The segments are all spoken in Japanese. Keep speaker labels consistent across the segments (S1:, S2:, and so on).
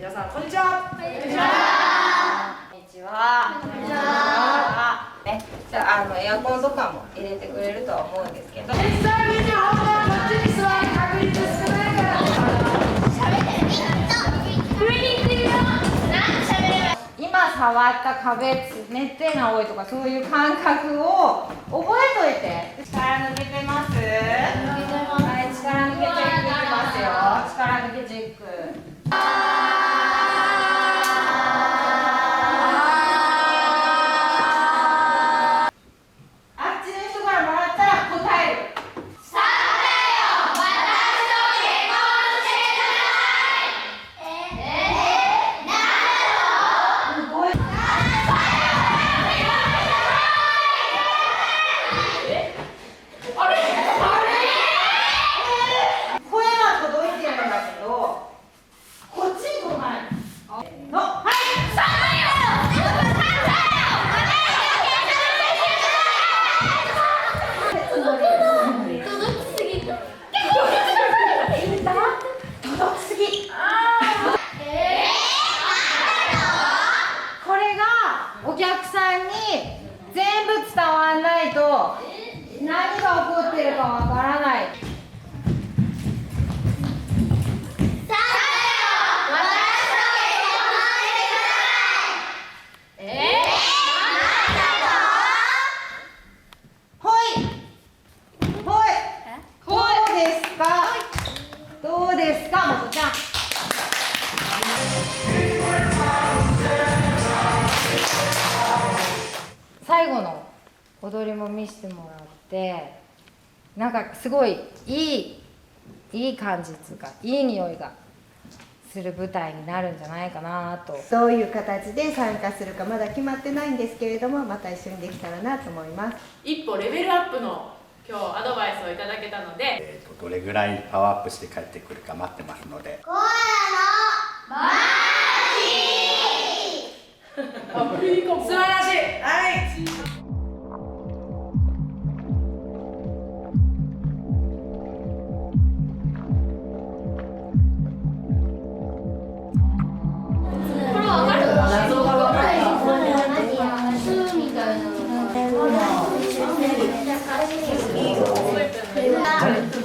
S1: 皆さんこんにちは。
S2: こんにちは。
S3: こんにちは。
S2: こんにちは。
S3: ね、じゃあエアコンとかも入れてくれるとは思うんですけど。
S1: 実際に本番こっちに座る確率少ないから。
S3: 今触った壁熱点が多いとかそういう感覚を覚えといて。力抜けてます？はい、力抜けチェックいきますよ。力抜けチェック。あっちの人からもらったら答える。声は届いてるんだけど、こっちに来ないの。はい。届きすぎ。これがお客さんに全部伝わらないと何が起こってるかわからない。ほいほい、どうですか？どうですか、もこちゃん。最後の踊りも見せてもらって、なんかすごいいい感じっていうか、いい匂いがする舞台になるんじゃないかなと。
S2: どういう形で参加するかまだ決まってないんですけれども、また一緒にできたらなと思います。
S4: 一歩レベルアップの今日アドバイスをいただけたので、
S5: どれぐらいパワーアップして帰ってくるか待ってますので。
S1: 素晴らしい。はい。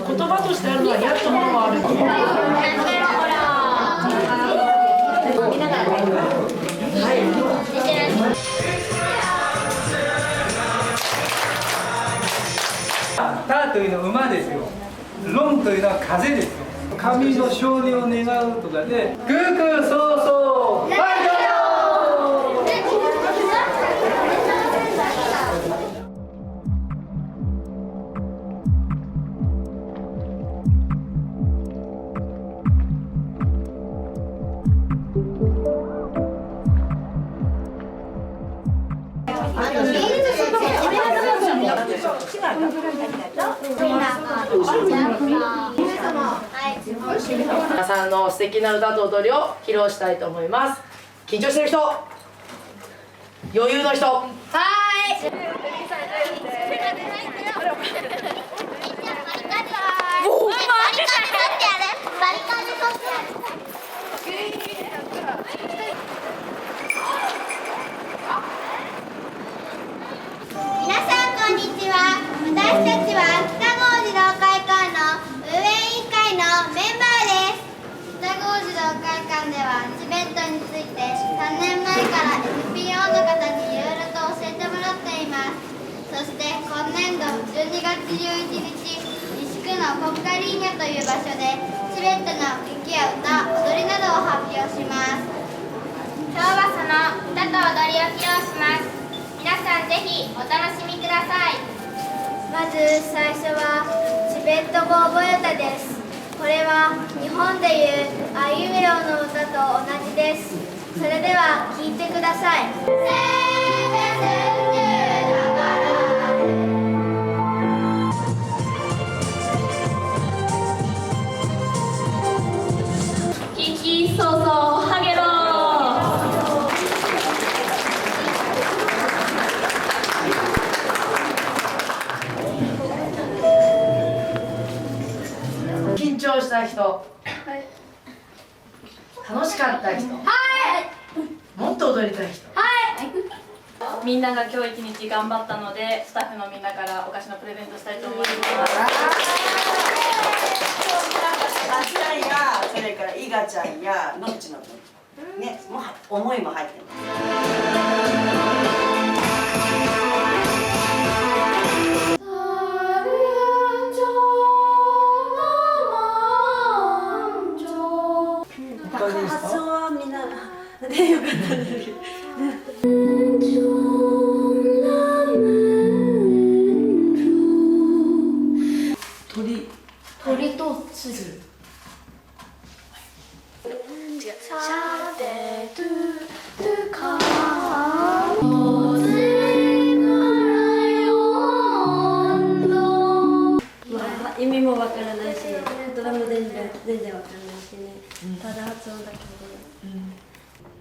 S1: 言葉としてあるのはやったものがある。
S6: ターというのは馬ですよ。ロンというのは風ですよ。神の勝利を願うとかで、クークーソーソーファイト。
S1: 皆さんの素敵な歌と踊りを披露したいと思います。緊張してる人、余裕の人。はい。
S7: 皆さんこんにちは。私たちは北郷児童会館の運営委員会のメンバーです。北郷児童会館ではチベットについて3年前から NPO の方にいろいろと教えてもらっています。そして今年度12月11日、西区の国家林業という場所でチベットの劇や歌、踊りなどを発表します。今日はその歌と踊りを披露します。皆さんぜひお楽しみください。まず最初はチベット語覚え歌です。これは日本でいうあいうえおの歌と同じです。それでは聴いてください。
S4: キキソソハゲロ
S1: 緊張した人、楽しかった人。はい。もっと踊りたい人。
S4: みんなが今日一日頑張ったので、スタッフのみんなからお菓子のプレゼントしたいと思います。
S8: あっちゃんや、それから伊賀ちゃんやのっちの分ね、もう思いも入ってます。発想はみんなでよかったですけど。
S7: 鳥と鶴。
S9: 意味もわからないし、言葉も全然わからないしね。ただ発音だけで。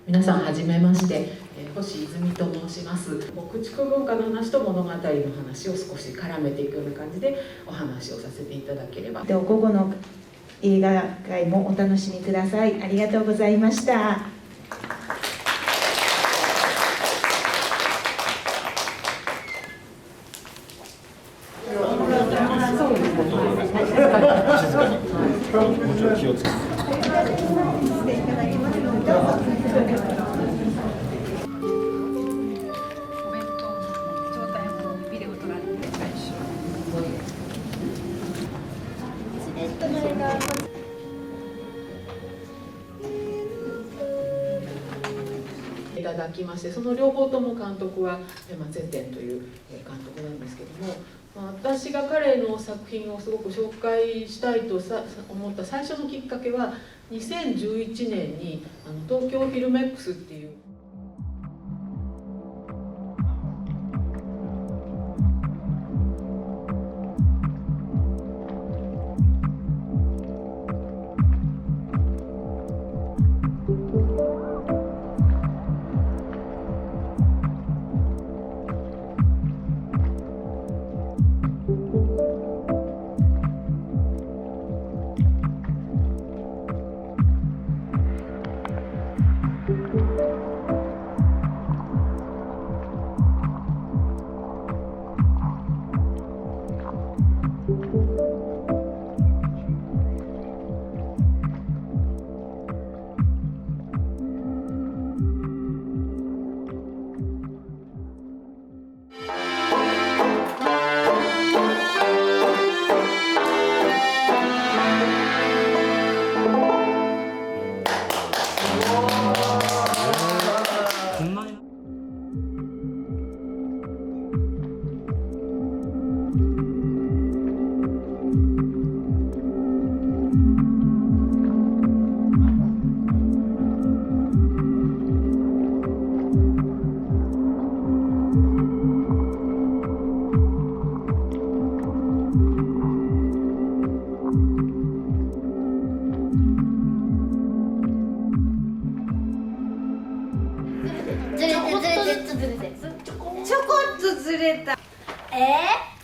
S10: 皆さんはじめまして、星泉と申します。駆逐文化の話と物語の話を少し絡めていくような感じでお話をさせていただければ。
S2: 午後の映画会もお楽しみください。ありがとうございました。
S11: 気をつけて。
S10: いただきまして、その両方とも監督はゼテンという監督なんですけども、私が彼の作品をすごく紹介したいと思った最初のきっかけは2011年に東京フィルメックスっていう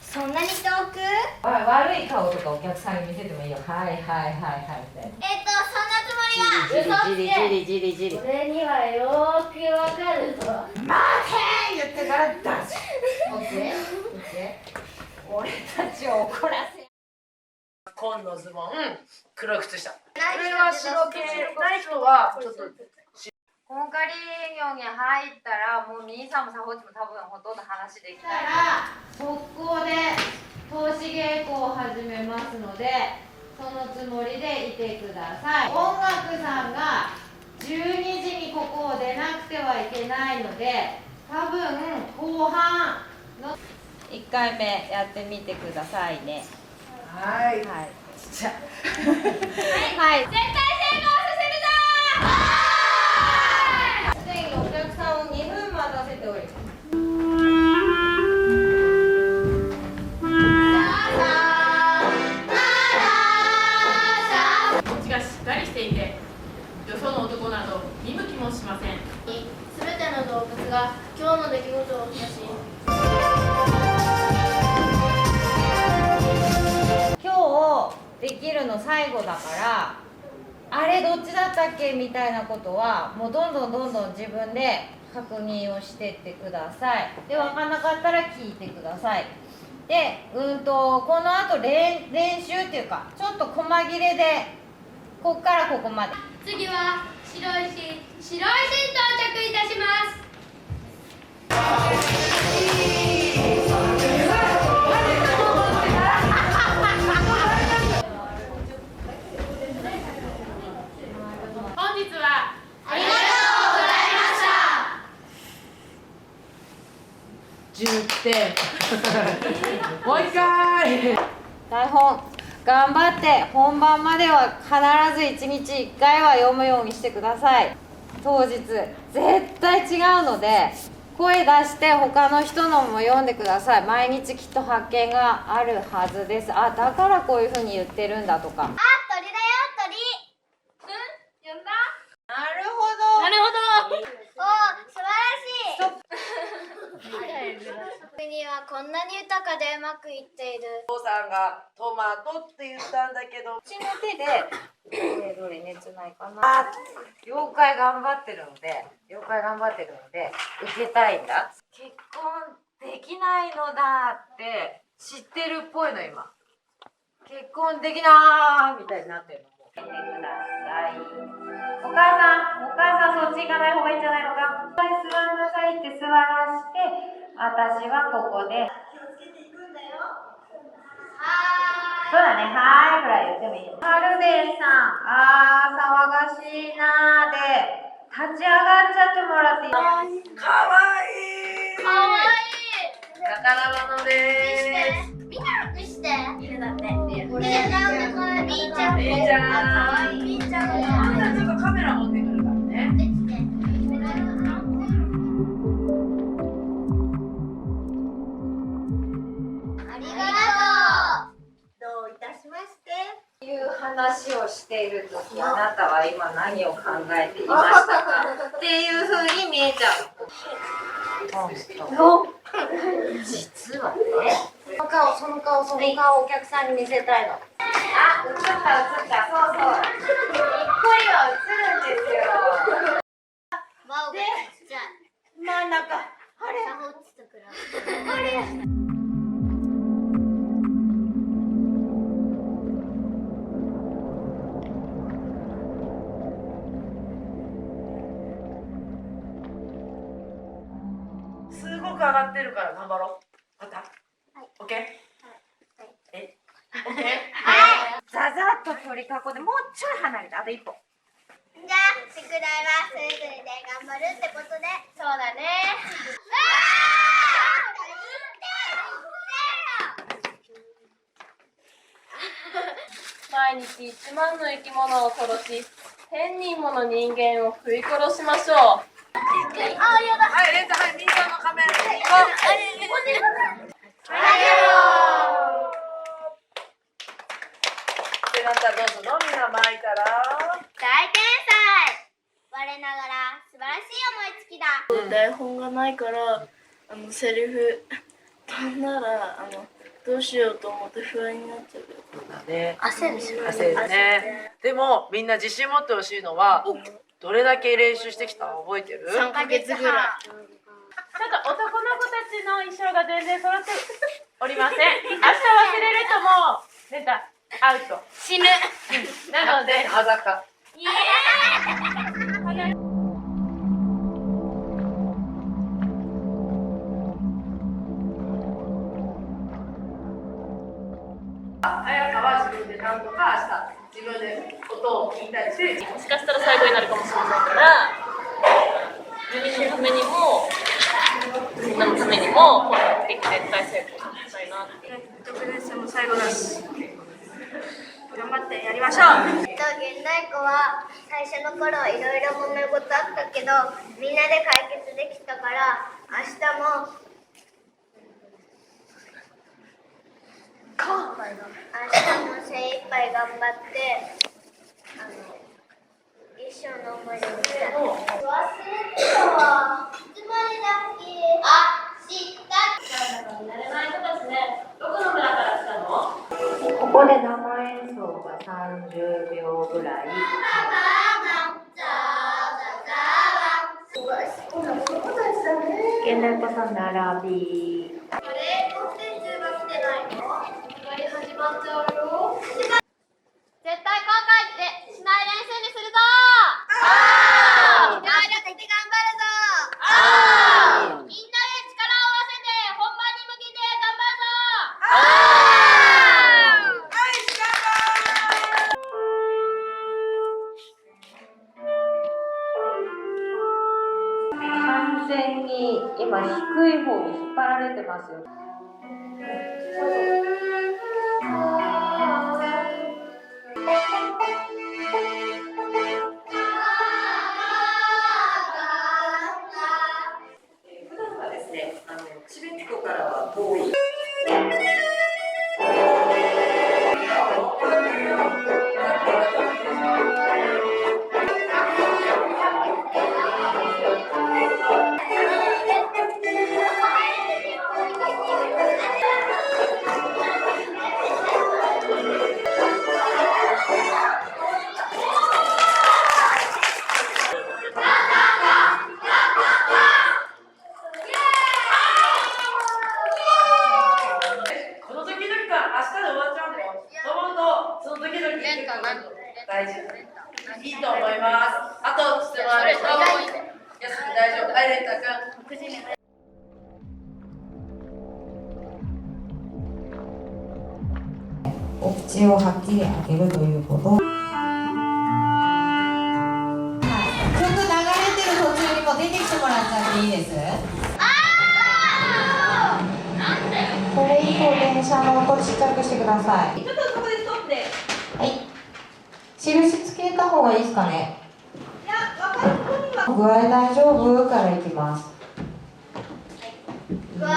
S7: そんなに遠く？
S3: 悪い顔とかお客さんに見せてもいいよ。はいはいはいはいって。
S7: そんなつもりは。
S1: じりじりじり。
S7: 俺にはよーくわかるぞ。
S3: 待て言ってから出す。オッケーオッケー。俺たちを怒らせ。
S1: 紺のズボン、黒い靴下。これは白系ない人はちょっと。
S3: コンカリ業に入ったらもう兄さんもサホッチも多分ほとんど話できたら速攻で通し稽古を始めますのでそのつもりでいてください。音楽さんが12時にここを出なくてはいけないので多分後半の1回目やってみてくださいね。
S1: はい。
S3: はい。じゃあはい。絶対成功させるぞー。お客さんを2分待たせております。
S4: こっちがしっかりしていて、よその男など見向きもしません。
S7: すべての動物が今日の出来事をし
S3: 今日できるの最後だからあれどっちだったっけみたいなことはもうどんどん自分で確認をしてってください。で分かんなかったら聞いてください。でこのあと練習っていうかちょっと細切れでここからここまで。
S7: 次は白石到着いたします。
S4: 本日は
S7: ありがとうございました。
S1: 10点もう一回
S3: 台本頑張って本番までは必ず1日1回は読むようにしてください。当日絶対違うので声出して他の人のも読んでください。毎日きっと発見があるはずです。あ、だからこういうふうに言ってるんだとか。
S7: あ、鳥だよ、鳥。呼んだ？
S3: なるほど。
S4: なるほど。
S7: おー、素晴らしい。国はこんなに豊かでうまくいっている。
S1: お父さんがトマトって言ったんだけど、
S3: こっちの手でどれ熱ないかな。妖怪頑張ってるので受けたいんだ。結婚できないのだって知ってるっぽいの今。結婚できなーみたいになってるの。見てください。お母さんそっち行かない方がいいんじゃないのか。座りなさいって座らして、私はここで。そうだね、はーいぐらい言ってもいいよ。はるべさん、騒がしいなーで、立ち上がっちゃってもらっていいですか。
S1: かわいい。
S7: かわいい。
S1: 宝物でーす。
S7: 見して。見だって。これなんでこれみーちゃん。みーちゃん。かわいい。みーちゃんがかわいい。
S1: ちょっとカメラ持ってくるからね。
S7: ありがとう。
S2: どういたしまして。
S3: いう話をしているとき、あなたは今何を考えていましたかっていう風に見えちゃう。実はね、その顔をお客さんに見せたいの。あ、映った、そう。にっこりは映るんですよ。
S7: ワオがちっちゃい。
S3: 真ん中、あれ
S7: サホッチと比べて。
S1: すごく上がってるから頑張ろう。また。オッケー。オッケー。
S3: ザザッと取り囲んで、もうちょい離れて、あと一歩。
S7: じゃあ宿題はそれぞれで頑張るってことで。そうだね。
S4: 毎日1万の生き物を殺し、1000人もの人間を食い殺しましょう。
S7: あ、やだ。
S1: はい、レンタ、はい、みんなのカメラに行こう。で、なんたらどうするの？みんな巻いたら。
S7: 大天才。我ながら素晴らしい思いつきだ。
S12: 台本がないからセリフ飛んだらどうしようと思って不安になっちゃう。
S1: ね、
S7: 焦るし
S1: 焦るね。でもみんな自信持ってほしいのは、どれだけ練習してきたの覚えてる
S12: ？3ヶ月ぐらい。
S4: ちょっと男の子たちの衣装が全然揃っておりません。明日忘れるともう出たアウト。
S7: 死ぬ。
S4: なので、
S1: 裸。
S4: イエーイ。
S1: 早川は自分でなんとか明日自分で音を聞いたりして、
S4: もしかしたら最後になるかもしれないから自分のためにもみんなのためにもこの劇絶対成功させたいなって。
S12: 特別も最後だし頑張ってやりましょう。
S7: 現代子は最初の頃いろいろ揉め事あったけどみんなで解決できたから明日も精一杯頑張って一生の思い出をしたい。忘れてたわ。いつまでだっけ？あ、知った。
S4: 慣れない子たちね。どこの村から来たの？
S3: ここで生演奏が3 30秒ぐらい。現代子さん並び。
S7: 絶対後悔でしない練習にするぞ協力して頑張るぞみんなで力を合わせて本番に向けて頑張る
S3: 完全に今低い方に引っ張られてますよ。
S8: 普段はですね、チベットからは遠い。
S1: この時々か明日で終わっちゃうんだよ。と思うとその時々大丈夫。いいと思います。あと質問ある人。いや大丈夫。アイレンタ君。
S3: お口をはっきり開けるということ。曲流れてる途中にも出てきてもらっちゃっていいです。それ以降電車の音ちっちゃくしてください。
S1: ちょっとそこでストップで。
S3: はい。印つけた方がいいですかね。
S1: いや分かる子には。
S3: 具合大丈夫からいきます。
S7: 具合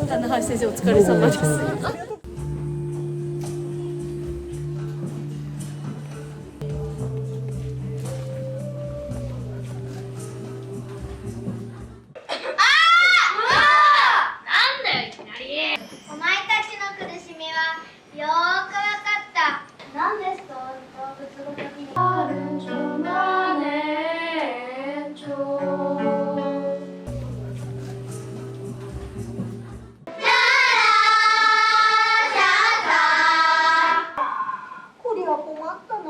S12: 棚橋先生お疲れ様です。
S7: お前たちの苦しみはよーくわかった。なんで動物ごとにあるんじゃねーちょこりゃ困ったな。